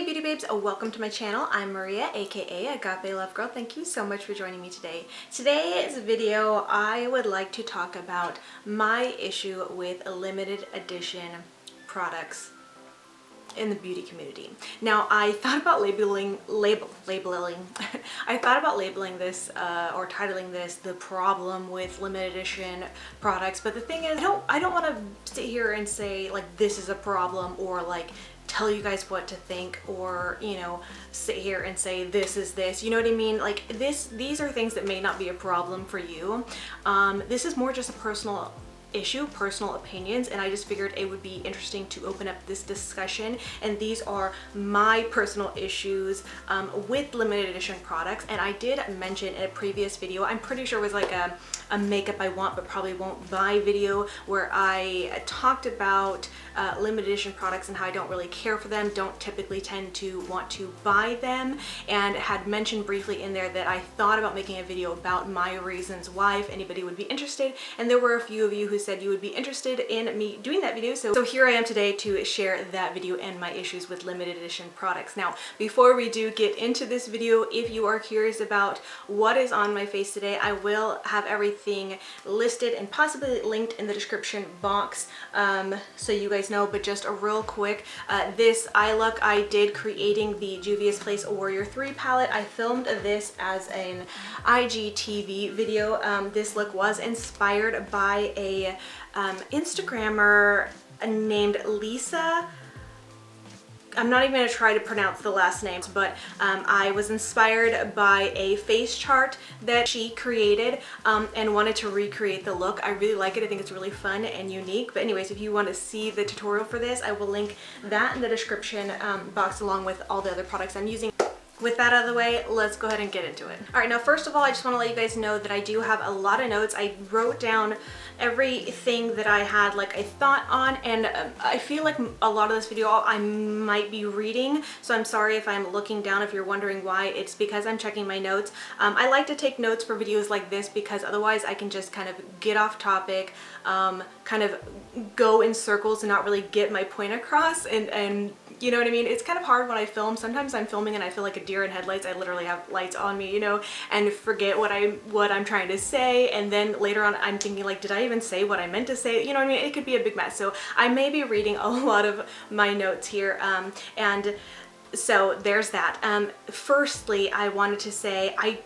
beauty babes, welcome to my channel. I'm Maria, aka Agape Love Girl. Thank you so much for joining me today. Today's video, I would like to talk about my issue with limited edition products in the beauty community. Now, I thought about labeling I thought about labeling this or titling this "The Problem with Limited Edition Products," but the thing is, I don't want to sit here and say like this is a problem, or like tell you guys what to think, or you know, sit here and say this is this, you know what I mean? Like these are things that may not be a problem for you. This is more just a personal issue, personal opinions, and I just figured it would be interesting to open up this discussion. And these are my personal issues with limited edition products. And I did mention in a previous video, I'm pretty sure it was like a makeup I want but probably won't buy video, where I talked about limited edition products and how I don't really care for them, don't typically tend to want to buy them, and had mentioned briefly in there that I thought about making a video about my reasons why, if anybody would be interested. And there were a few of you who said you would be interested in me doing that video, so here I am today to share that video and my issues with limited edition products. Now, before we do get into this video, if you are curious about what is on my face today, I will have everything listed and possibly linked in the description box, so you guys know. But just a real quick, this eye look I did creating the Juvia's Place Warrior 3 palette. I filmed this as an IGTV video. This look was inspired by a Instagrammer named Lisa. I'm not even going to try to pronounce the last names, but I was inspired by a face chart that she created and wanted to recreate the look. I really like it. I think it's really fun and unique. But anyways, if you want to see the tutorial for this, I will link that in the description box along with all the other products I'm using. With that out of the way, let's go ahead and get into it. All right, now first of all, I just want to let you guys know that I do have a lot of notes. I wrote down everything that I had like a thought on, and I feel like a lot of this video I might be reading, so I'm sorry if I'm looking down. If you're wondering why, it's because I'm checking my notes. I like to take notes for videos like this because otherwise I can just kind of get off topic, kind of go in circles and not really get my point across, and you know what I mean? It's kind of hard when I film. Sometimes I'm filming and I feel like a deer in headlights. I literally have lights on me, you know, and forget what I'm trying to say, and then later on I'm thinking like, did I even say what I meant to say? You know what I mean? It could be a big mess. So I may be reading a lot of my notes here, and so there's that. Firstly, I wanted to say I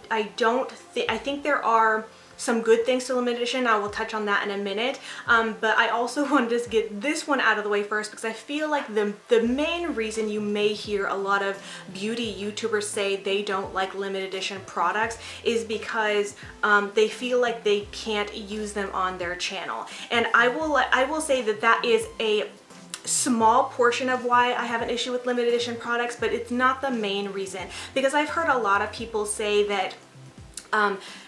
think there are some good things to limited edition. I will touch on that in a minute, but I also wanted to get this one out of the way first, because I feel like the main reason you may hear a lot of beauty YouTubers say they don't like limited edition products is because they feel like they can't use them on their channel. And I will say that that is a small portion of why I have an issue with limited edition products, but it's not the main reason, because I've heard a lot of people say that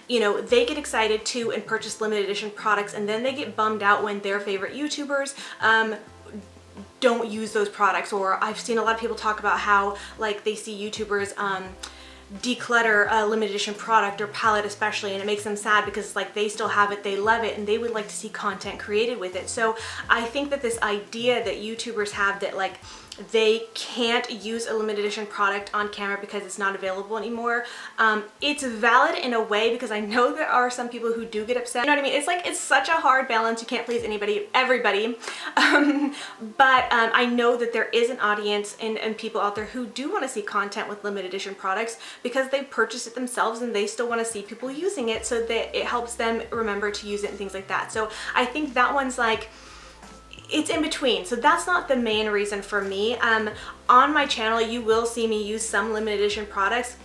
you know, they get excited to and purchase limited edition products, and then they get bummed out when their favorite YouTubers don't use those products. Or I've seen a lot of people talk about how like they see YouTubers declutter a limited edition product or palette especially, and it makes them sad because like they still have it, they love it, and they would like to see content created with it. So I think that this idea that YouTubers have that like they can't use a limited edition product on camera because it's not available anymore, it's valid in a way, because I know there are some people who do get upset. You know what I mean? It's like, it's such a hard balance. You can't please everybody. But I know that there is an audience and people out there who do want to see content with limited edition products because they purchased it themselves and they still want to see people using it, so that it helps them remember to use it and things like that. So I think that one's like, it's in between. So that's not the main reason for me. On my channel, you will see me use some limited edition products.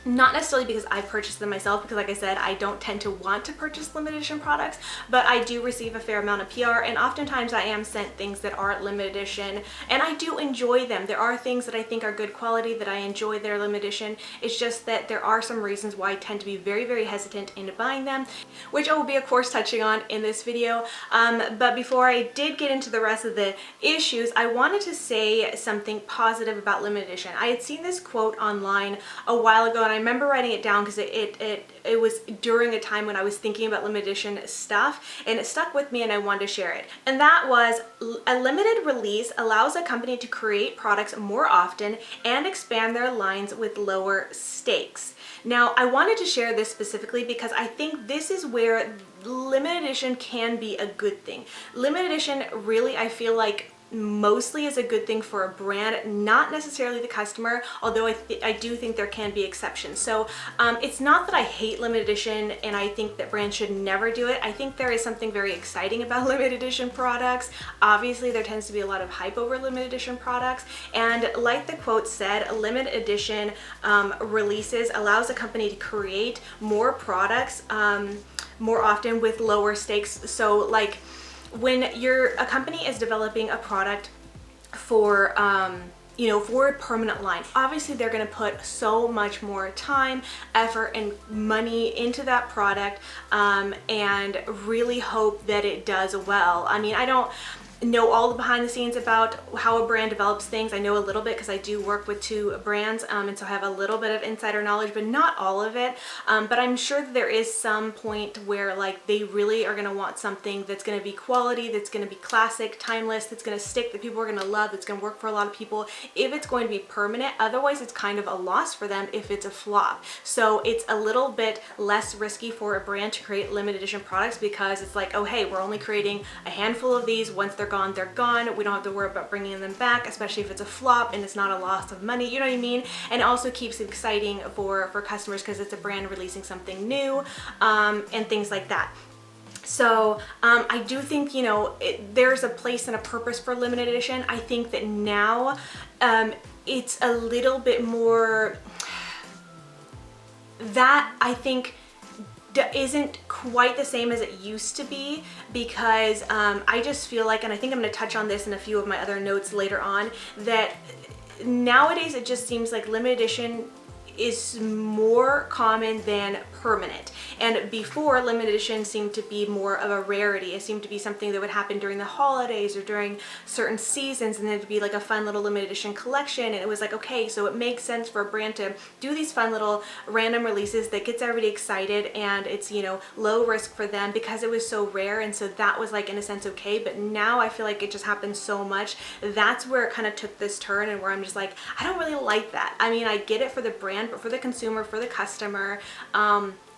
Not necessarily because I purchased them myself, because like I said, I don't tend to want to purchase limited edition products, but I do receive a fair amount of PR, and oftentimes I am sent things that are limited edition, and I do enjoy them. There are things that I think are good quality that I enjoy that are limited edition. It's just that there are some reasons why I tend to be very, very hesitant into buying them, which I will be of course touching on in this video. But before I did get into the rest of the issues, I wanted to say something positive about limited edition. I had seen this quote online a while ago, and I remember writing it down because it was during a time when I was thinking about limited edition stuff, and it stuck with me and I wanted to share it. And that was, a limited release allows a company to create products more often and expand their lines with lower stakes. Now, I wanted to share this specifically because I think this is where limited edition can be a good thing. Limited edition really, I feel like, mostly is a good thing for a brand, not necessarily the customer, although I do think there can be exceptions. So it's not that I hate limited edition and I think that brands should never do it. I think there is something very exciting about limited edition products. Obviously, there tends to be a lot of hype over limited edition products, and like the quote said, limited edition releases allows a company to create more products more often with lower stakes. So like, when a company is developing a product for for a permanent line, obviously they're going to put so much more time, effort, and money into that product, and really hope that it does well. I mean, I don't know all the behind the scenes about how a brand develops things. I know a little bit because I do work with 2 brands, and so I have a little bit of insider knowledge, but not all of it. But I'm sure that there is some point where like they really are going to want something that's going to be quality, that's going to be classic, timeless, that's going to stick, that people are going to love, that's going to work for a lot of people if it's going to be permanent. Otherwise, it's kind of a loss for them if it's a flop. So it's a little bit less risky for a brand to create limited edition products because it's like, oh hey, we're only creating a handful of these. Once they're gone, they're gone. We don't have to worry about bringing them back, especially if it's a flop and it's not a loss of money, you know what I mean? And it also keeps it exciting for customers because it's a brand releasing something new, and things like that. So I do think, there's a place and a purpose for limited edition. I think that now it's a little bit more, that I think isn't quite the same as it used to be, because I just feel like, and I think I'm going to touch on this in a few of my other notes later on, that nowadays it just seems like limited edition is more common than permanent. And before, limited edition seemed to be more of a rarity. It seemed to be something that would happen during the holidays or during certain seasons, and then it'd be like a fun little limited edition collection. And it was like, okay, so it makes sense for a brand to do these fun little random releases that gets everybody excited, and it's, low risk for them because it was so rare. And so that was like, in a sense, okay. But now I feel like it just happens so much. That's where it kind of took this turn, and where I'm just like, I don't really like that. I mean, I get it for the brand, but for the consumer, for the customer,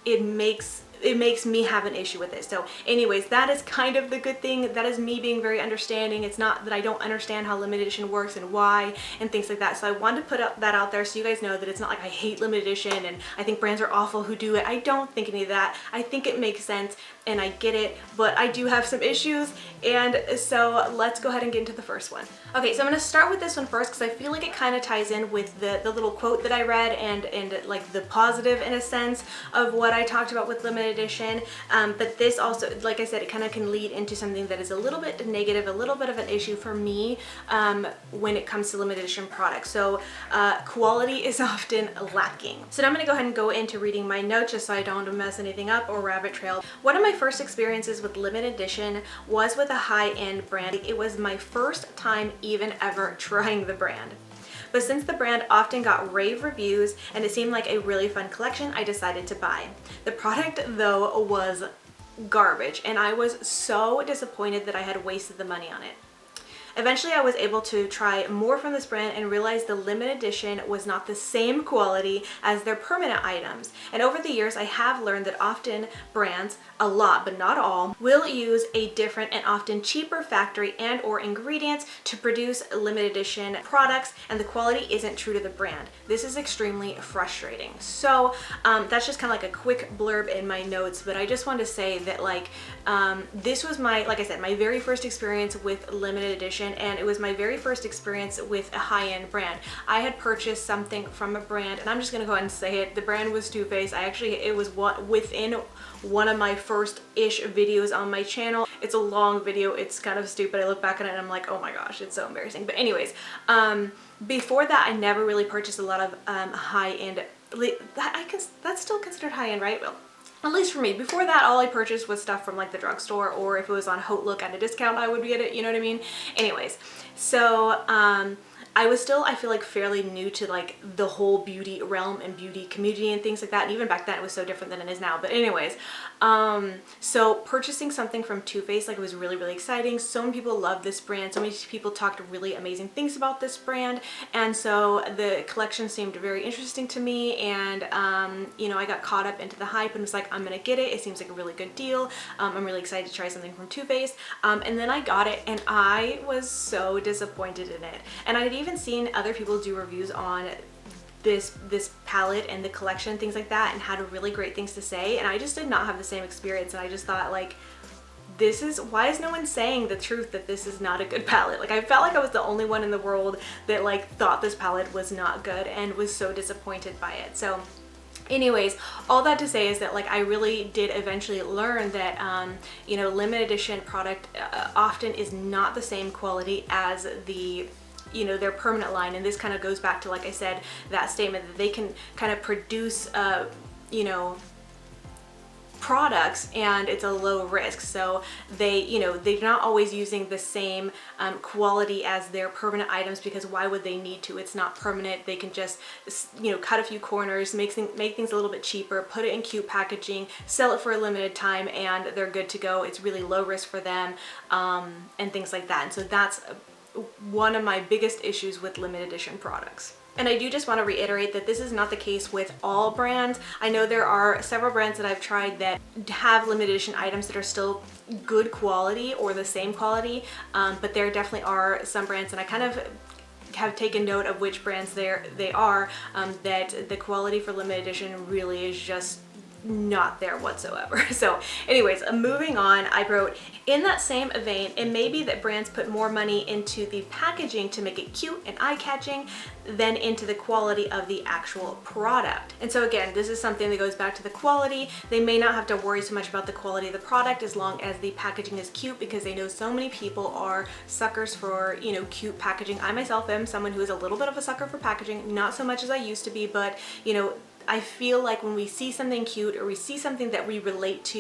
it makes me have an issue with it. So anyways, that is kind of the good thing. That is me being very understanding. It's not that I don't understand how limited edition works and why and things like that. So I wanted to put that out there so you guys know that it's not like I hate limited edition and I think brands are awful who do it. I don't think any of that. I think it makes sense and I get it, but I do have some issues. And so let's go ahead and get into the first one. Okay, so I'm gonna start with this one first because I feel like it kind of ties in with the little quote that I read and like the positive, in a sense, of what I talked about with limited edition. But this also, like I said, it kind of can lead into something that is a little bit negative, a little bit of an issue for me when it comes to limited edition products. So quality is often lacking. So now I'm gonna go ahead and go into reading my notes just so I don't mess anything up or rabbit trail. One of my first experiences with limited edition was with a high-end brand. It was my first time even ever trying the brand. But since the brand often got rave reviews and it seemed like a really fun collection, I decided to buy. The product, though, was garbage, and I was so disappointed that I had wasted the money on it. Eventually, I was able to try more from this brand and realized the limited edition was not the same quality as their permanent items. And over the years, I have learned that often brands, a lot but not all, will use a different and often cheaper factory and or ingredients to produce limited edition products, and the quality isn't true to the brand. This is extremely frustrating. So that's just kind of like a quick blurb in my notes, but I just wanted to say that this was like I said, my very first experience with limited edition, and it was my very first experience with a high-end brand. I had purchased something from a brand, and I'm just gonna go ahead and say it. The brand was Too Faced. It was within one of my first-ish videos on my channel. It's a long video. It's kind of stupid. I look back at it and I'm like, oh my gosh, it's so embarrassing. But anyways, before that, I never really purchased a lot of high-end. That's still considered high-end, right? Well, at least for me. Before that, all I purchased was stuff from like the drugstore, or if it was on Hot Look at a discount, I would get it, you know what I mean? Anyways, so I was still, I feel like, fairly new to like the whole beauty realm and beauty community and things like that. And even back then it was so different than it is now. But anyways, so purchasing something from Too Faced, like, it was really, really exciting. So many people love this brand. So many people talked really amazing things about this brand. And so the collection seemed very interesting to me. And, you know, I got caught up into the hype and was like, I'm gonna get it. It seems like a really good deal. I'm really excited to try something from Too Faced. And then I got it and I was so disappointed in it. And I'd even seen other people do reviews on this palette and the collection, things like that, and had really great things to say, and I just did not have the same experience. And I just thought, like, why is no one saying the truth that this is not a good palette? Like, I felt like I was the only one in the world that like thought this palette was not good and was so disappointed by it. So anyways, all that to say is that, like, I really did eventually learn that, you know, limited edition product often is not the same quality as the, you know, their permanent line. And this kind of goes back to, like I said, that statement that they can kind of produce, you know, products and it's a low risk. So they, you know, they're not always using the same quality as their permanent items, because why would they need to? It's not permanent. They can just, you know, cut a few corners, make things a little bit cheaper, put it in cute packaging, sell it for a limited time, and they're good to go. It's really low risk for them, and things like that. And so that's one of my biggest issues with limited edition products. And I do just want to reiterate that this is not the case with all brands. I know there are several brands that I've tried that have limited edition items that are still good quality or the same quality, but there definitely are some brands, and I kind of have taken note of which brands they are, that the quality for limited edition really is just not there whatsoever. So anyways, moving on, I wrote, in that same vein, it may be that brands put more money into the packaging to make it cute and eye-catching than into the quality of the actual product. And so again, this is something that goes back to the quality. They may not have to worry so much about the quality of the product as long as the packaging is cute, because they know so many people are suckers for, you know, cute packaging. I myself am someone who is a little bit of a sucker for packaging, not so much as I used to be, but, you know, I feel like when we see something cute or we see something that we relate to,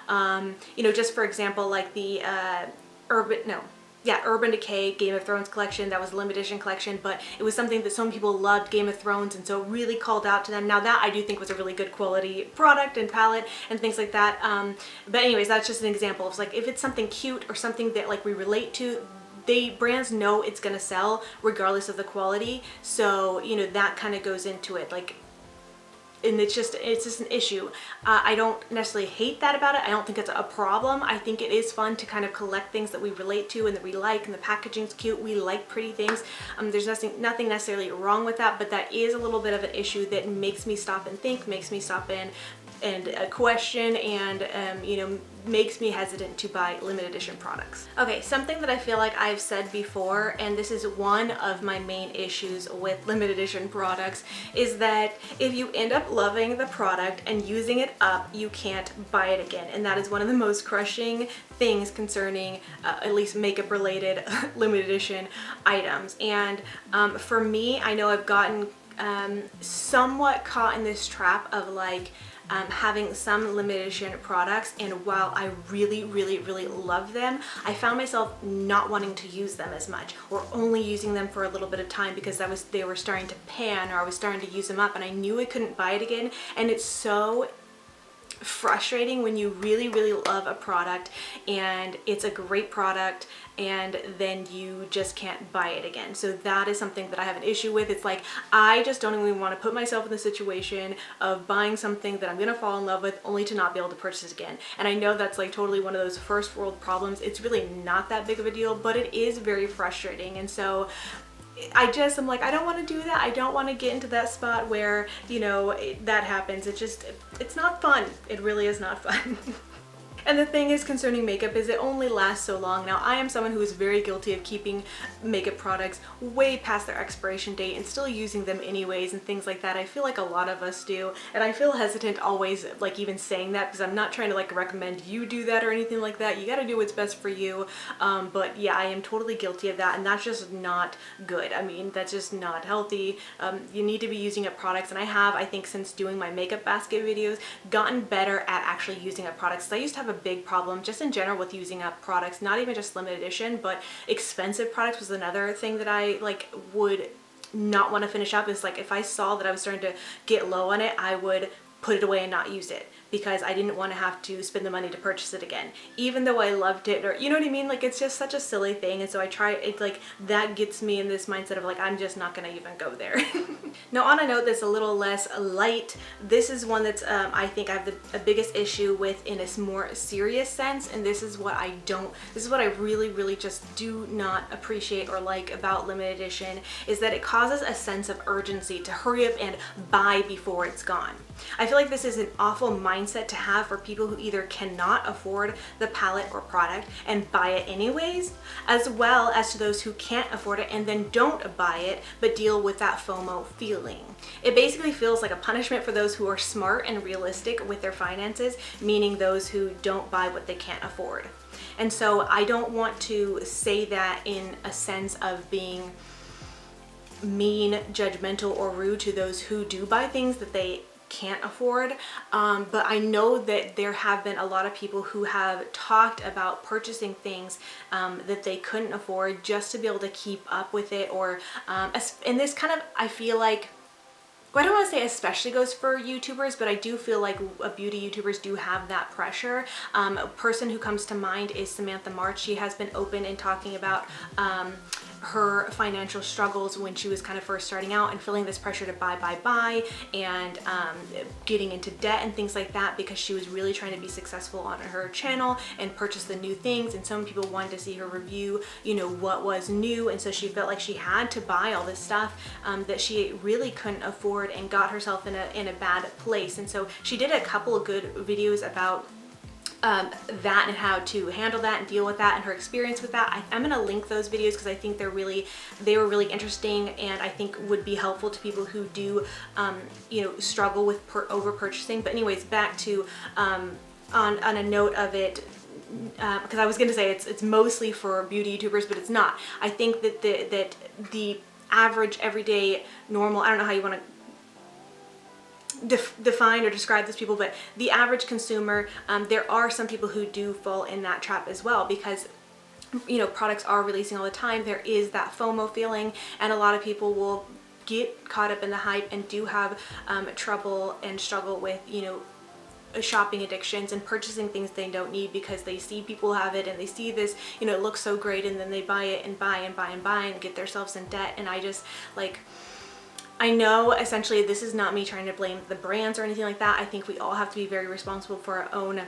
you know, just for example, like the Urban Decay Game of Thrones collection, that was a limited edition collection, but it was something that some people loved, Game of Thrones, and so it really called out to them. Now that I do think was a really good quality product and palette and things like that. But anyways, that's just an example of, like, if it's something cute or something that like we relate to, brands know it's gonna sell regardless of the quality. So, you know, that kind of goes into it. Like, and it's just an issue. I don't necessarily hate that about it. I don't think it's a problem. I think it is fun to kind of collect things that we relate to and that we like, and the packaging's cute. We like pretty things. There's nothing necessarily wrong with that, but that is a little bit of an issue that makes me stop and think, makes me stop and question, and you know, makes me hesitant to buy limited edition products. Okay, something that I feel like I've said before, and this is one of my main issues with limited edition products, is that if you end up loving the product and using it up, you can't buy it again. And that is one of the most crushing things concerning at least makeup related limited edition items. And for me, I know I've gotten somewhat caught in this trap of like having some limited edition products, and while I really love them, I found myself not wanting to use them as much, or only using them for a little bit of time because they were starting to pan, or I was starting to use them up and I knew I couldn't buy it again. And it's so frustrating when you really love a product and it's a great product and then you just can't buy it again. So that is something that I have an issue with. It's like, I just don't even want to put myself in the situation of buying something that I'm gonna fall in love with only to not be able to purchase it again. And I know that's like totally one of those first world problems. It's really not that big of a deal, but it is very frustrating. And so I'm like, I don't want to do that. I don't want to get into that spot where, you know, that happens. It's not fun. It really is not fun. And the thing is concerning makeup is it only lasts so long. Now, I am someone who is very guilty of keeping makeup products way past their expiration date and still using them anyways and things like that. I feel like a lot of us do, and I feel hesitant always like even saying that, because I'm not trying to like recommend you do that or anything like that. You got to do what's best for you. But yeah, I am totally guilty of that, and that's just not good. I mean, that's just not healthy. You need to be using up products, and I think since doing my makeup basket videos, gotten better at actually using up products. So I used to have a big problem just in general with using up products, not even just limited edition, but expensive products was another thing that I like would not want to finish up. Is like if I saw that I was starting to get low on it, I would put it away and not use it, because I didn't want to have to spend the money to purchase it again, even though I loved it, or you know what I mean? Like it's just such a silly thing. And so I try it, like that gets me in this mindset of like, I'm just not gonna even go there. Now on a note that's a little less light, this is one that's I think I have the biggest issue with in a more serious sense, and this is what I really just do not appreciate or like about limited edition, is that it causes a sense of urgency to hurry up and buy before it's gone. I feel like this is an awful mindset to have for people who either cannot afford the palette or product and buy it anyways, as well as to those who can't afford it and then don't buy it but deal with that FOMO feeling. It basically feels like a punishment for those who are smart and realistic with their finances, meaning those who don't buy what they can't afford. And so I don't want to say that in a sense of being mean, judgmental, or rude to those who do buy things that they can't afford, but I know that there have been a lot of people who have talked about purchasing things that they couldn't afford just to be able to keep up with it, or and this kind of, I feel like, well, I don't want to say especially goes for YouTubers, but I do feel like beauty YouTubers do have that pressure. A person who comes to mind is Samantha March. She has been open in talking about her financial struggles when she was kind of first starting out and feeling this pressure to buy, and getting into debt and things like that, because she was really trying to be successful on her channel and purchase the new things, and some people wanted to see her review, you know, what was new, and so she felt like she had to buy all this stuff that she really couldn't afford, and got herself in a bad place. And so she did a couple of good videos about that and how to handle that and deal with that and her experience with that. I'm gonna link those videos because I think they were really interesting, and I think would be helpful to people who do you know, struggle with over purchasing. But anyways, back to on a note of it, because I was gonna say it's mostly for beauty YouTubers, but it's not. I think that the average, everyday, normal, I don't know how you want to define or describe these people, but the average consumer, there are some people who do fall in that trap as well, because you know, products are releasing all the time. There is that FOMO feeling, and a lot of people will get caught up in the hype and do have trouble and struggle with, you know, shopping addictions and purchasing things they don't need because they see people have it and they see this, you know, it looks so great, and then they buy it and buy and get themselves in debt. And I just like, I know essentially this is not me trying to blame the brands or anything like that. I think we all have to be very responsible for our own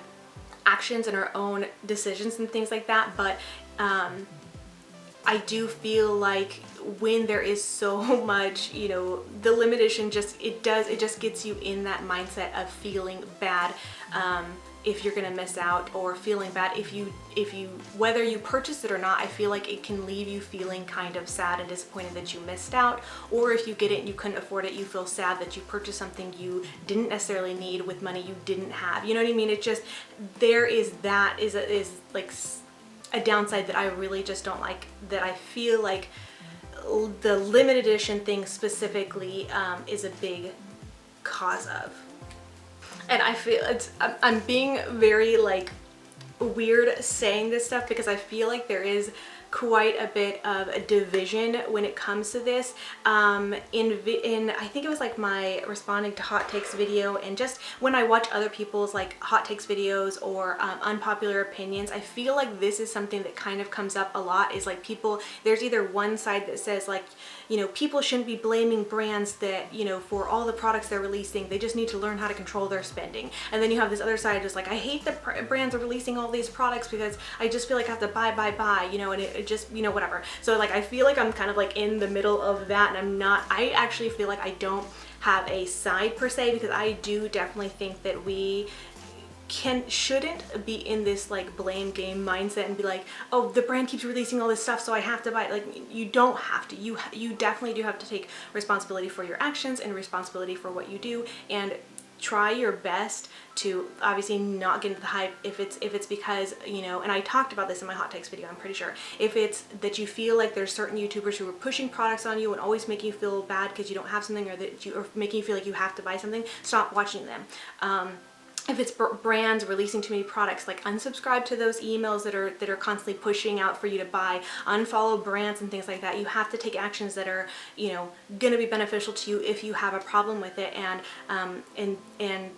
actions and our own decisions and things like that. But I do feel like when there is so much, you know, the limited edition it just gets you in that mindset of feeling bad if you're gonna miss out, or feeling bad if you whether you purchase it or not. I feel like it can leave you feeling kind of sad and disappointed that you missed out, or if you get it and you couldn't afford it, you feel sad that you purchased something you didn't necessarily need with money you didn't have. You know what I mean? It just, there is like a downside that I really just don't like, that I feel like the limited edition thing specifically is a big cause of. And I feel I'm being very like weird saying this stuff, because I feel like there is quite a bit of a division when it comes to this. In I think it was like my responding to hot takes video, and just when I watch other people's like hot takes videos or unpopular opinions, I feel like this is something that kind of comes up a lot, is like people, there's either one side that says like, you know, people shouldn't be blaming brands that, you know, for all the products they're releasing, they just need to learn how to control their spending. And then you have this other side just like, I hate that brands are releasing all these products because I just feel like I have to buy, you know, and it just, you know, whatever. So like I feel like I'm kind of like in the middle of that, and I actually feel like I don't have a side per se, because I do definitely think that we shouldn't be in this like blame game mindset and be like, oh, the brand keeps releasing all this stuff so I have to buy it. Like, you don't have to. You definitely do have to take responsibility for your actions and responsibility for what you do, and try your best to obviously not get into the hype if it's because, you know, and I talked about this in my hot takes video, I'm pretty sure, if it's that you feel like there's certain YouTubers who are pushing products on you and always making you feel bad because you don't have something, or that you are making you feel like you have to buy something, stop watching them. if it's brands releasing too many products, like unsubscribe to those emails that are constantly pushing out for you to buy, unfollow brands and things like that. You have to take actions that are, you know, going to be beneficial to you if you have a problem with it. And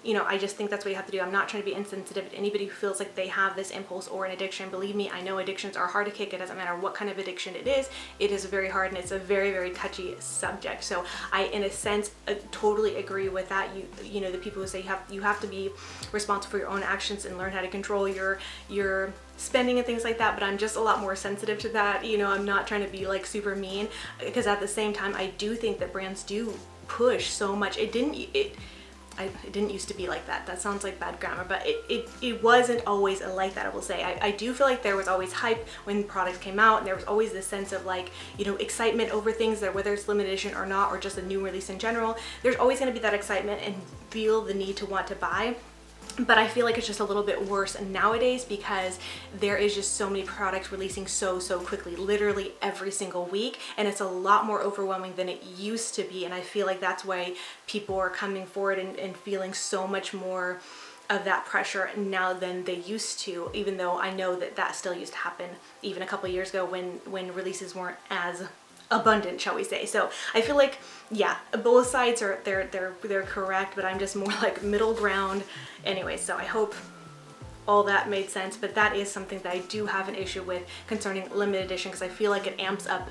you know, I just think that's what you have to do. I'm not trying to be insensitive to anybody who feels like they have this impulse or an addiction. Believe me, I know addictions are hard to kick. It doesn't matter what kind of addiction it is very hard, and it's a very, very touchy subject. So I, in a sense, totally agree with that. You know, the people who say you have to be responsible for your own actions and learn how to control your spending and things like that, but I'm just a lot more sensitive to that. You know, I'm not trying to be like super mean, because at the same time I do think that brands do push so much. It didn't used to be like that. That sounds like bad grammar, but it wasn't always like that, I will say. I do feel like there was always hype when products came out, and there was always this sense of like, you know, excitement over things, that whether it's limited edition or not, or just a new release in general, there's always going to be that excitement and feel the need to want to buy. But I feel like it's just a little bit worse nowadays, because there is just so many products releasing so quickly, literally every single week, and it's a lot more overwhelming than it used to be. And I feel like that's why people are coming forward and feeling so much more of that pressure now than they used to, even though I know that still used to happen even a couple years ago when releases weren't as abundant, shall we say. So I feel like, yeah, both sides are they're correct, but I'm just more like middle ground anyway. So I hope all that made sense, but that is something that I do have an issue with concerning limited edition, because I feel like it amps up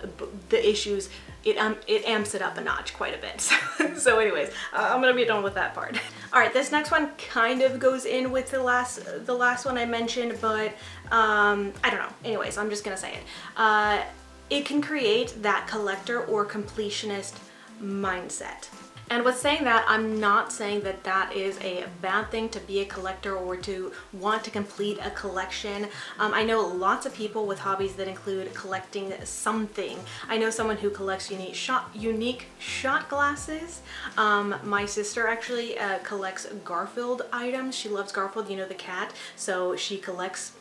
the issues. It amps it up a notch quite a bit. So anyways, I'm gonna be done with that part. All right, this next one kind of goes in with the last one I mentioned, but I don't know. Anyways, I'm just gonna say it. It can create that collector or completionist mindset. And with saying that, I'm not saying that that is a bad thing to be a collector or to want to complete a collection. I know lots of people with hobbies that include collecting something. I know someone who collects unique shot glasses. My sister actually collects Garfield items. She loves Garfield, you know, the cat. So she collects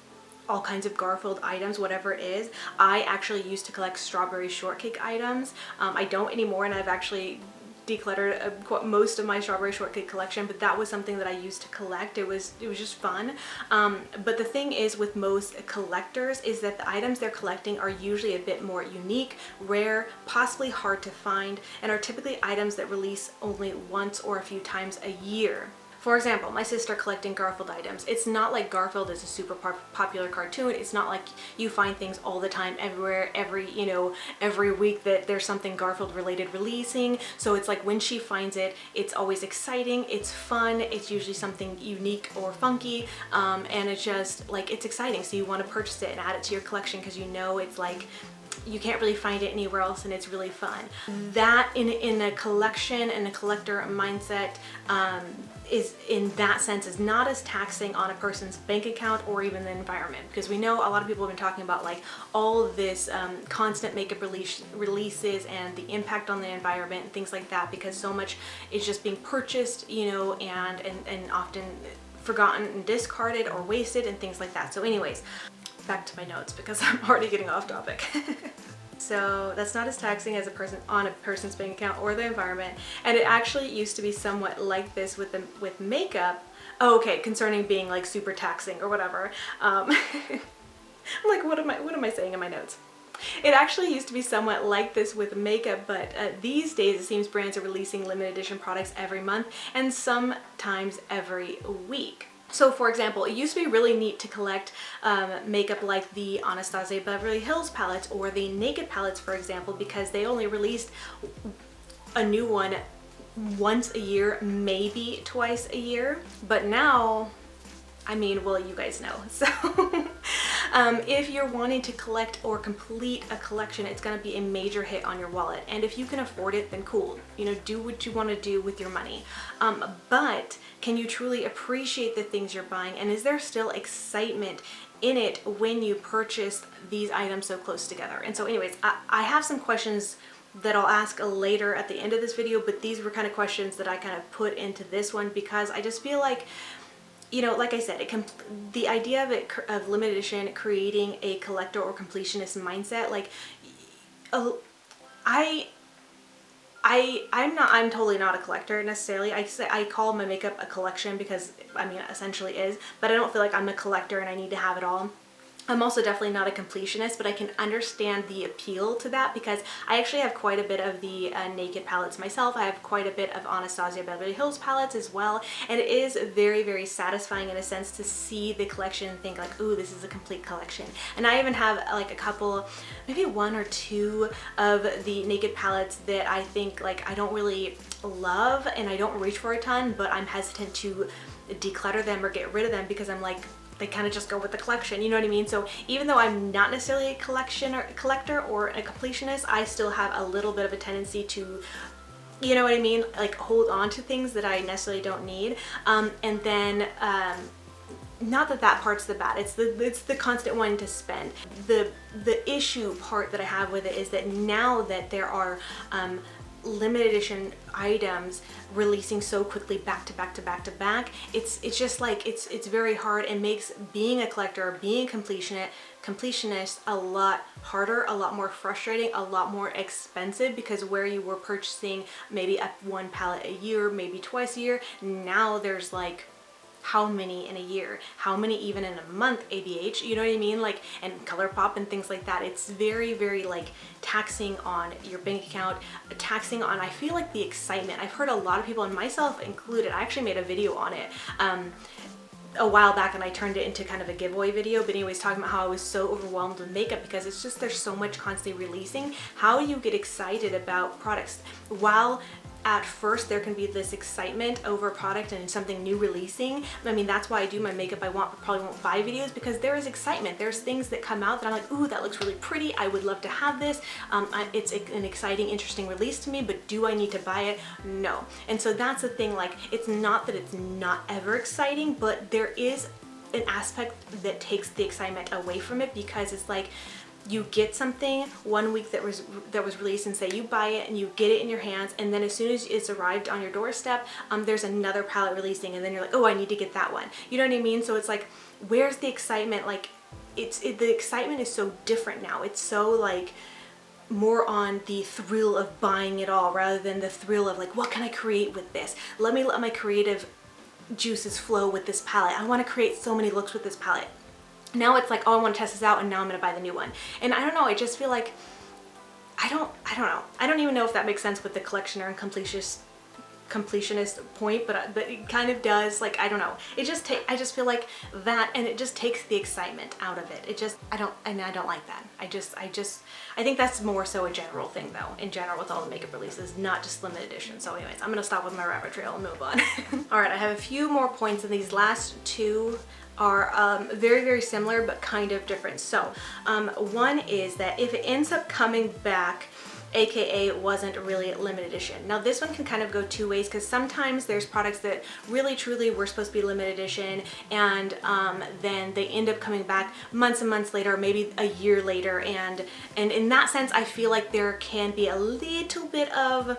all kinds of Garfield items, whatever it is. I actually used to collect strawberry shortcake items. I don't anymore, and I've actually decluttered most of my strawberry shortcake collection, but that was something that I used to collect. It was just fun. But the thing is with most collectors is that the items they're collecting are usually a bit more unique, rare, possibly hard to find, and are typically items that release only once or a few times a year. For example, my sister collecting Garfield items. It's not like Garfield is a super popular cartoon. It's not like you find things all the time, everywhere, every week that there's something Garfield related releasing. So it's like when she finds it, it's always exciting, it's fun, it's usually something unique or funky, and it's just like, it's exciting. So you want to purchase it and add it to your collection because you know it's like, you can't really find it anywhere else, and it's really fun. That in a collection and a collector mindset is, in that sense, is not as taxing on a person's bank account or even the environment, because we know a lot of people have been talking about like all of this constant makeup releases and the impact on the environment and things like that, because so much is just being purchased, you know, and often forgotten and discarded or wasted and things like that. So anyways, back to my notes because I'm already getting off topic. So that's not as taxing as on a person's bank account or the environment, and it actually used to be somewhat like this with makeup. Oh, okay, concerning being like super taxing or whatever. I'm like, what am I saying in my notes? It actually used to be somewhat like this with makeup, but these days it seems brands are releasing limited edition products every month and sometimes every week. So for example, it used to be really neat to collect makeup like the Anastasia Beverly Hills palettes or the Naked palettes, for example, because they only released a new one once a year, maybe twice a year. But now, I mean, well, you guys know. So if you're wanting to collect or complete a collection, it's going to be a major hit on your wallet. And if you can afford it, then cool. You know, do what you want to do with your money. But can you truly appreciate the things you're buying? And is there still excitement in it when you purchase these items so close together? And so anyways, I have some questions that I'll ask later at the end of this video, but these were kind of questions that I kind of put into this one because I just feel like, you know, like I said, the idea of limited edition creating a collector or completionist mindset, like I'm totally not a collector necessarily. I call my makeup a collection because, I mean, it essentially is, but I don't feel like I'm a collector and I need to have it all. I'm also definitely not a completionist, but I can understand the appeal to that because I actually have quite a bit of the Naked palettes myself. I have quite a bit of Anastasia Beverly Hills palettes as well, and it is very, very satisfying in a sense to see the collection and think like, ooh, this is a complete collection. And I even have like a couple, maybe one or two of the Naked palettes that I think like I don't really love and I don't reach for a ton, but I'm hesitant to declutter them or get rid of them because I'm like, they kind of just go with the collection, you know what I mean? So even though I'm not necessarily a collector or a completionist, I still have a little bit of a tendency to, you know what I mean, like hold on to things that I necessarily don't need. And then not that that part's the bad, it's the constant wanting to spend. The issue part that I have with it is that now that there are limited edition items releasing so quickly back to back to back to back, it's just like it's very hard and makes being a collector, being a completionist a lot harder, a lot more frustrating, a lot more expensive, because where you were purchasing maybe one palette a year, maybe twice a year, now there's like how many in a year, how many even in a month, ABH, you know what I mean? Like, and ColourPop and things like that. It's very, very like taxing on your bank account, taxing on, I feel like, the excitement. I've heard a lot of people, and myself included, I actually made a video on it a while back and I turned it into kind of a giveaway video, but anyways, talking about how I was so overwhelmed with makeup because it's just, there's so much constantly releasing. How do you get excited about products while at first there can be this excitement over a product and something new releasing? I mean, that's why I do my makeup I want but probably won't buy videos, because there is excitement. There's things that come out that I'm like, ooh, that looks really pretty, I would love to have this. It's an exciting, interesting release to me, but do I need to buy it? No. And so that's the thing, like, it's not that it's not ever exciting, but there is an aspect that takes the excitement away from it, because it's like, you get something one week that was released, and say you buy it and you get it in your hands, and then as soon as it's arrived on your doorstep, there's another palette releasing, and then you're like, oh, I need to get that one. You know what I mean? So it's like, where's the excitement? Like, the excitement is so different now. It's so like more on the thrill of buying it all rather than the thrill of like, what can I create with this? Let me let my creative juices flow with this palette. I want to create so many looks with this palette. Now it's like, oh, I want to test this out, and now I'm going to buy the new one. And I don't know, I just feel like, I don't know. I don't even know if that makes sense with the collectioner and completionist point, but it kind of does. Like, I don't know. I just feel like that, and it just takes the excitement out of it. I don't like that. I think that's more so a general thing though, in general with all the makeup releases, not just limited edition. So anyways, I'm gonna stop with my rabbit trail and move on. All right, I have a few more points, and these last two are very, very similar but kind of different. So one is that if it ends up coming back, aka wasn't really limited edition. Now this one can kind of go two ways, because sometimes there's products that really truly were supposed to be limited edition, and then they end up coming back months and months later, maybe a year later, and in that sense I feel like there can be a little bit of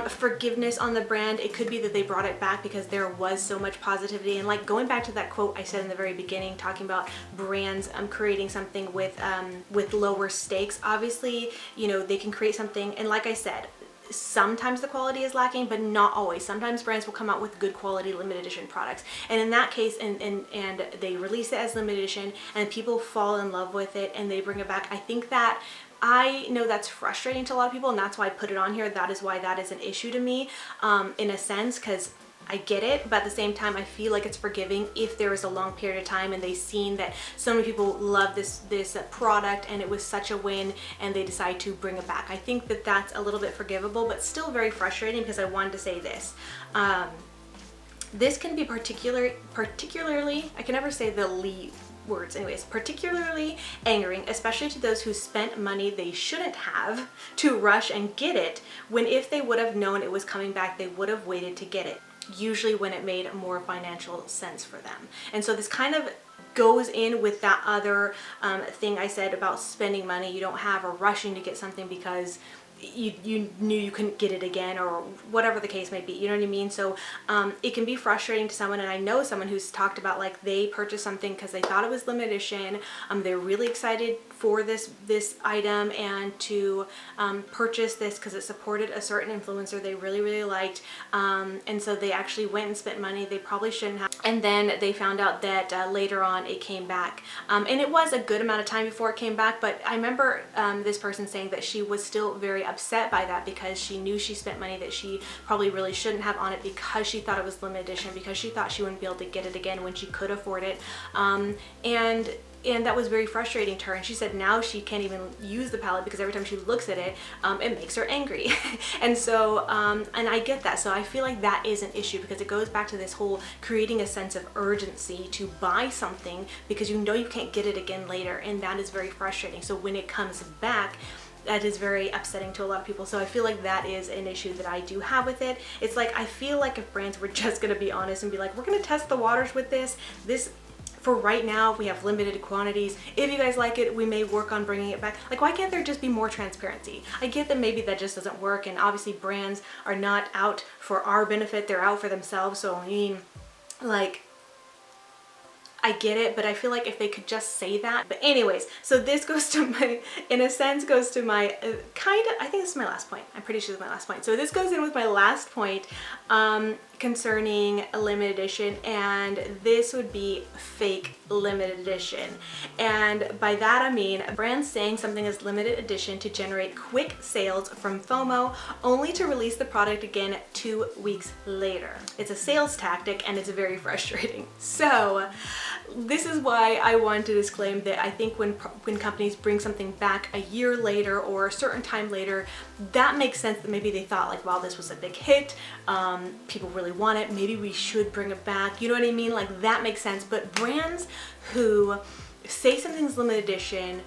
forgiveness on the brand. It could be that they brought it back because there was so much positivity, and like going back to that quote I said in the very beginning, talking about brands creating something with lower stakes. Obviously, you know, they can create something, and like I said, sometimes the quality is lacking, but not always. Sometimes brands will come out with good quality limited edition products, and in that case, and they release it as limited edition and people fall in love with it and they bring it back. I know that's frustrating to a lot of people, and that's why I put it on here. That is why that is an issue to me, in a sense, because I get it, but at the same time I feel like it's forgiving if there is a long period of time and they've seen that so many people love this product and it was such a win and they decide to bring it back. I think that that's a little bit forgivable, but still very frustrating, because I wanted to say this. This can be particularly, I can never say the words anyways, particularly angering, especially to those who spent money they shouldn't have to rush and get it, when if they would have known it was coming back, they would have waited to get it, usually when it made more financial sense for them. And so this kind of goes in with that other thing I said about spending money you don't have, or rushing to get something because you knew you couldn't get it again, or whatever the case may be, you know what I mean? So it can be frustrating to someone, and I know someone who's talked about like they purchased something because they thought it was limited edition. They're really excited for this item and to purchase this because it supported a certain influencer they really liked, and so they actually went and spent money they probably shouldn't have, and then they found out that later on it came back, and it was a good amount of time before it came back. But I remember this person saying that she was still very upset by that because she knew she spent money that she probably really shouldn't have on it because she thought it was limited edition, because she thought she wouldn't be able to get it again when she could afford it, and that was very frustrating to her. And she said now she can't even use the palette because every time she looks at it, it makes her angry. And so, and I get that. So I feel like that is an issue because it goes back to this whole creating a sense of urgency to buy something because you know you can't get it again later, and that is very frustrating. So when it comes back, that is very upsetting to a lot of people. So I feel like that is an issue that I do have with it. It's like, I feel like if brands were just gonna be honest and be like, we're gonna test the waters with this for right now, we have limited quantities. If you guys like it, we may work on bringing it back. Like, why can't there just be more transparency? I get that maybe that just doesn't work, and obviously brands are not out for our benefit, they're out for themselves. So I mean, like, I get it, but I feel like if they could just say that. But anyways, so this goes to my, in a sense, goes to my I think this is my last point. I'm pretty sure it's my last point. So this goes in with my last point concerning a limited edition, and this would be fake limited edition. And by that I mean brands saying something is limited edition to generate quick sales from FOMO, only to release the product again 2 weeks later. It's a sales tactic, and it's very frustrating. So this is why I want to disclaim that I think when companies bring something back a year later or a certain time later, that makes sense that maybe they thought like, wow, this was a big hit, people really want it, maybe we should bring it back, you know what I mean? Like, that makes sense. But brands who say something's limited edition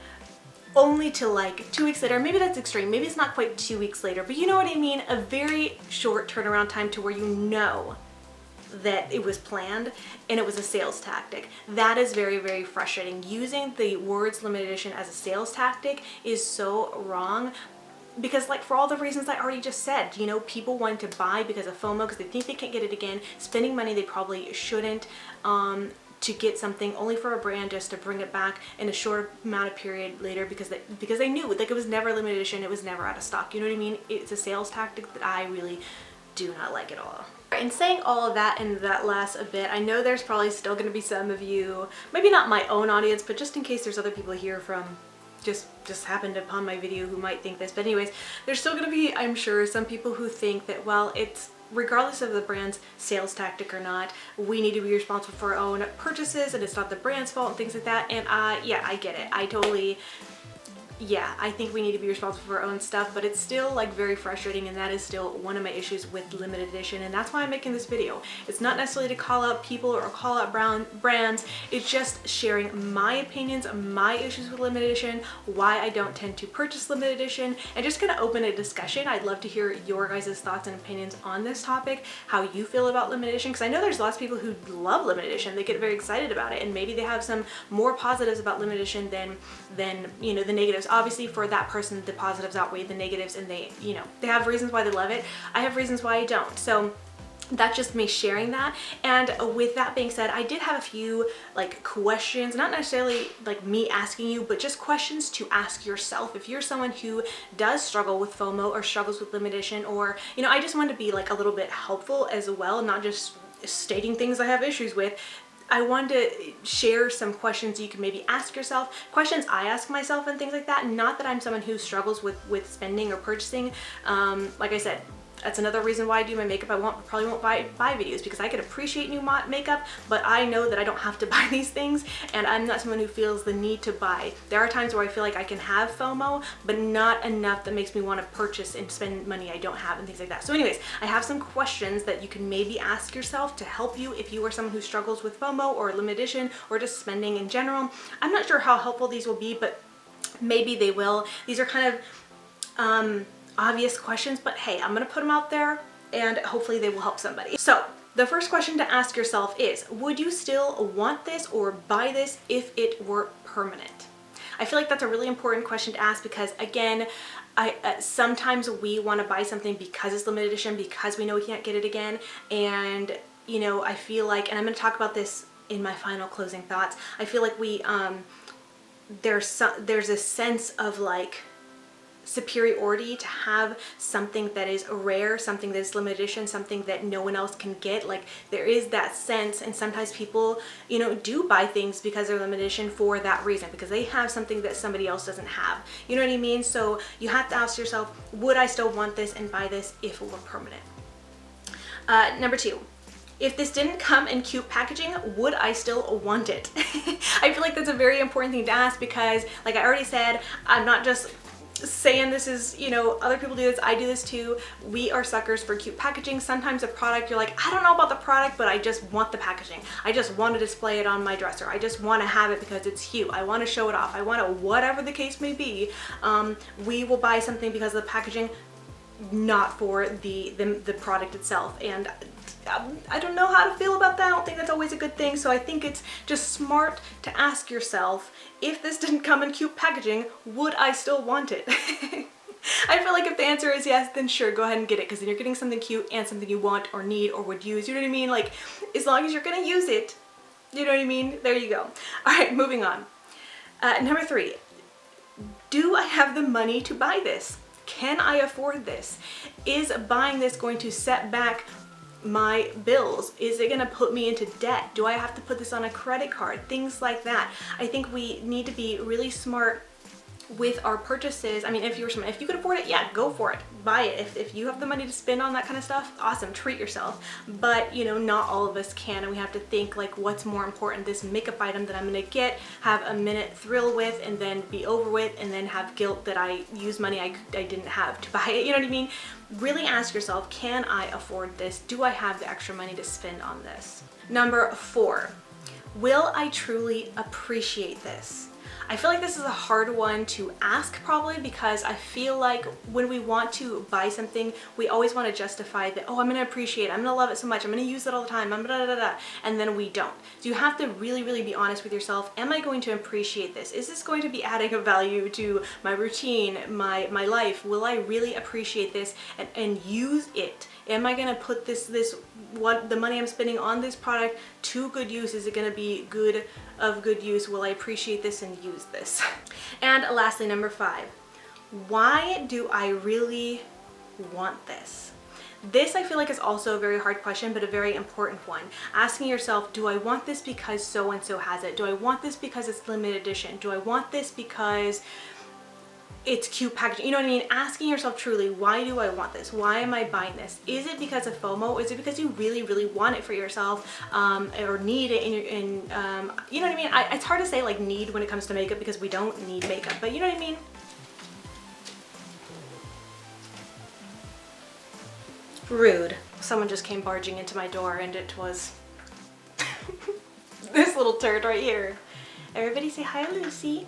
only to like 2 weeks later, maybe that's extreme, maybe it's not quite 2 weeks later, but you know what I mean, a very short turnaround time to where you know that it was planned and it was a sales tactic. That is very frustrating. Using the words limited edition as a sales tactic is so wrong, because like for all the reasons I already just said, you know, people want to buy because of FOMO, because they think they can't get it again, spending money they probably shouldn't, to get something only for a brand just to bring it back in a short amount of period later because they knew like it was never limited edition, it was never out of stock. You know what I mean? It's a sales tactic that I really do not like at all. In saying all of that and that last a bit, I know there's probably still going to be some of you, maybe not my own audience, but just in case there's other people here from just happened upon my video who might think this. But anyways, there's still going to be, I'm sure, some people who think that, well, it's regardless of the brand's sales tactic or not, we need to be responsible for our own purchases and it's not the brand's fault and things like that. And yeah, I get it. Yeah, I think we need to be responsible for our own stuff, but it's still like very frustrating, and that is still one of my issues with limited edition, and that's why I'm making this video. It's not necessarily to call out people or call out brands, it's just sharing my opinions, my issues with limited edition, why I don't tend to purchase limited edition, and just gonna open a discussion. I'd love to hear your guys' thoughts and opinions on this topic, how you feel about limited edition, because I know there's lots of people who love limited edition, they get very excited about it, and maybe they have some more positives about limited edition than you know, the negatives. Obviously for that person, the positives outweigh the negatives, and they, you know, they have reasons why they love it. I have reasons why I don't. So that's just me sharing that. And with that being said, I did have a few like questions, not necessarily like me asking you, but just questions to ask yourself. If you're someone who does struggle with FOMO or struggles with limited edition, or, you know, I just want to be like a little bit helpful as well, not just stating things I have issues with. I wanted to share some questions you can maybe ask yourself, questions I ask myself and things like that. Not that I'm someone who struggles with spending or purchasing. Like I said, that's another reason why I do my makeup. I probably won't buy videos, because I could appreciate new makeup, but I know that I don't have to buy these things, and I'm not someone who feels the need to buy. There are times where I feel like I can have FOMO, but not enough that makes me want to purchase and spend money I don't have and things like that. So anyways, I have some questions that you can maybe ask yourself to help you if you are someone who struggles with FOMO or limited edition or just spending in general. I'm not sure how helpful these will be, but maybe they will. These are kind of obvious questions, but hey, I'm gonna put them out there and hopefully they will help somebody. So the first question to ask yourself is, would you still want this or buy this if it were permanent? I feel like that's a really important question to ask because, again, sometimes we want to buy something because it's limited edition, because we know we can't get it again. And, you know, I feel like, and I'm going to talk about this in my final closing thoughts, I feel like there's a sense of like superiority to have something that is rare, something that is limited edition, something that no one else can get. Like, there is that sense, and sometimes people, you know, do buy things because they're limited edition for that reason, because they have something that somebody else doesn't have. You know what I mean? So you have to ask yourself, would I still want this and buy this if it were permanent? Number 2. If this didn't come in cute packaging, would I still want it? I feel like that's a very important thing to ask because, like I already said, I'm not just saying this is, you know, other people do this, I do this too. We are suckers for cute packaging. Sometimes a product, you're like, I don't know about the product, but I just want the packaging. I just want to display it on my dresser. I just want to have it because it's cute. I want to show it off. I want to, whatever the case may be. We will buy something because of the packaging, not for the product itself. And I don't know how to feel about that. I don't think that's always a good thing. So I think it's just smart to ask yourself, if this didn't come in cute packaging, would I still want it? I feel like if the answer is yes, then sure, go ahead and get it, because then you're getting something cute and something you want or need or would use. You know what I mean? Like, as long as you're gonna use it, you know what I mean? There you go. All right, moving on. Number 3, do I have the money to buy this? Can I afford this? Is buying this going to set back my bills? Is it going to put me into debt? Do I have to put this on a credit card? Things like that. I think we need to be really smart with our purchases. I mean, if you could afford it, yeah, go for it. Buy it. If you have the money to spend on that kind of stuff, awesome, treat yourself. But, you know, not all of us can, and we have to think like, what's more important, this makeup item that I'm gonna get, have a minute thrill with, and then be over with, and then have guilt that I used money I didn't have to buy it. You know what I mean? Really ask yourself, can I afford this? Do I have the extra money to spend on this? Number 4, will I truly appreciate this? I feel like this is a hard one to ask probably, because I feel like when we want to buy something, we always want to justify that, oh, I'm going to appreciate it, I'm going to love it so much, I'm going to use it all the time, and then we don't. So you have to really, really be honest with yourself. Am I going to appreciate this? Is this going to be adding a value to my routine, my life? Will I really appreciate this and use it? Am I going to put the money I'm spending on this product to good use? Is it going to be of good use? Will I appreciate this and use this? And lastly, number 5, why do I really want this? This, I feel like, is also a very hard question, but a very important one. Asking yourself, do I want this because so-and-so has it? Do I want this because it's limited edition? Do I want this because it's cute packaging? You know what I mean? Asking yourself truly, why do I want this? Why am I buying this? Is it because of FOMO? Is it because you really, really want it for yourself, or need it you know what I mean? It's hard to say like need when it comes to makeup, because we don't need makeup, but you know what I mean? Rude. Someone just came barging into my door, and it was this little turd right here. Everybody say hi, Lucy.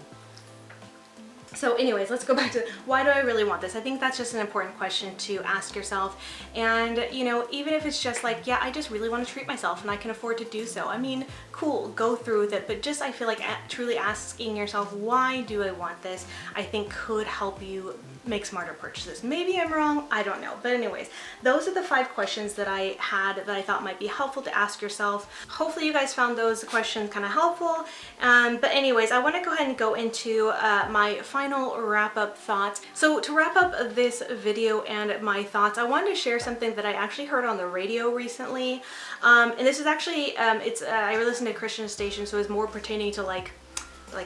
So anyways, let's go back to why do I really want this? I think that's just an important question to ask yourself. And, you know, even if it's just like, yeah, I just really want to treat myself and I can afford to do so. I mean, cool, go through with it. But just, I feel like truly asking yourself, why do I want this? I think could help you make smarter purchases. Maybe I'm wrong, I don't know. But anyways, those are the 5 questions that I had that I thought might be helpful to ask yourself. Hopefully you guys found those questions kind of helpful. But anyways, I want to go ahead and go into my final wrap-up thoughts. So to wrap up this video and my thoughts, I wanted to share something that I actually heard on the radio recently. And this is actually, I listened to a Christian station, so it's more pertaining to like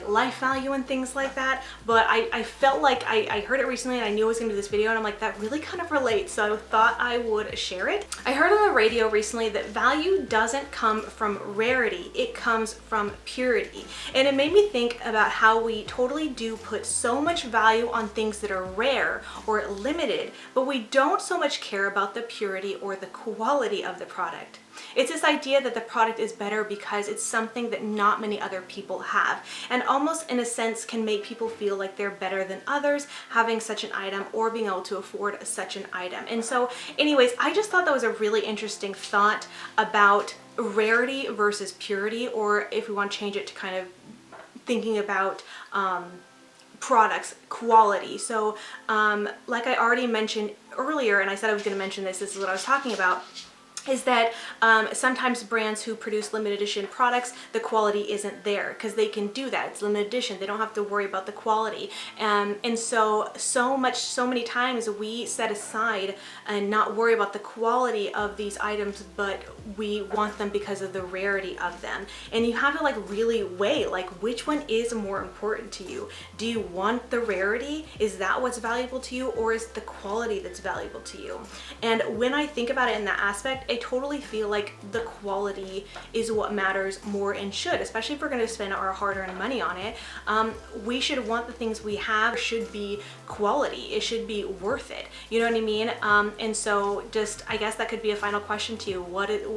life value and things like that, but I felt like I heard it recently and I knew I was gonna do this video, and I'm like, that really kind of relates, so I thought I would share it. I heard on the radio recently that value doesn't come from rarity, it comes from purity. And it made me think about how we totally do put so much value on things that are rare or limited, but we don't so much care about the purity or the quality of the product. It's this idea that the product is better because it's something that not many other people have, and almost in a sense can make people feel like they're better than others having such an item or being able to afford such an item. And so anyways, I just thought that was a really interesting thought about rarity versus purity, or if we want to change it to kind of thinking about products, quality. So like I already mentioned earlier, and I said I was going to mention this is what I was talking about, is that sometimes brands who produce limited edition products, the quality isn't there because they can do that. It's limited edition. They don't have to worry about the quality. And so many times we set aside and not worry about the quality of these items, but we want them because of the rarity of them. And you have to like really weigh like which one is more important to you. Do you want the rarity? Is that what's valuable to you, or is the quality that's valuable to you? And when I think about it in that aspect, I totally feel like the quality is what matters more and should, especially if we're going to spend our hard-earned money on it. We should want the things we have should be quality. It should be worth it. You know what I mean? And so just, I guess that could be a final question to you. What is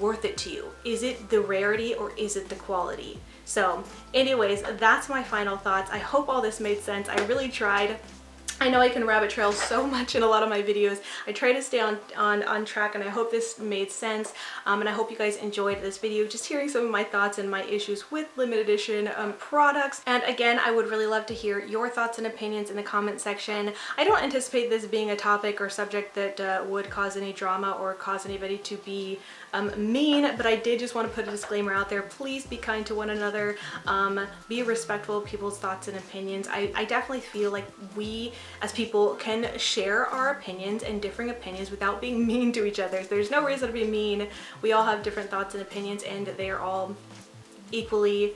worth it to you? Is it the rarity or is it the quality? So anyways, that's my final thoughts. I hope all this made sense. I really tried. I know I can rabbit trail so much in a lot of my videos. I try to stay on track, and I hope this made sense. And I hope you guys enjoyed this video, just hearing some of my thoughts and my issues with limited edition products. And again, I would really love to hear your thoughts and opinions in the comment section. I don't anticipate this being a topic or subject that would cause any drama or cause anybody to be mean, but I did just want to put a disclaimer out there. Please be kind to one another. Be respectful of people's thoughts and opinions. I definitely feel like we as people can share our opinions and differing opinions without being mean to each other. There's no reason to be mean. We all have different thoughts and opinions, and they are all equally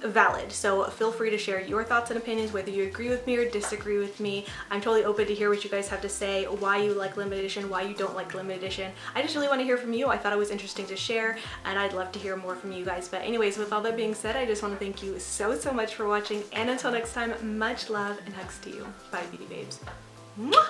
valid. So feel free to share your thoughts and opinions, whether you agree with me or disagree with me. I'm totally open to hear what you guys have to say, why you like limited edition, why you don't like limited edition. I just really want to hear from you. I thought it was interesting to share, and I'd love to hear more from you guys. But anyways, with all that being said, I just want to thank you so much for watching, and until next time, much love and hugs to you. Bye, beauty babes. Mwah!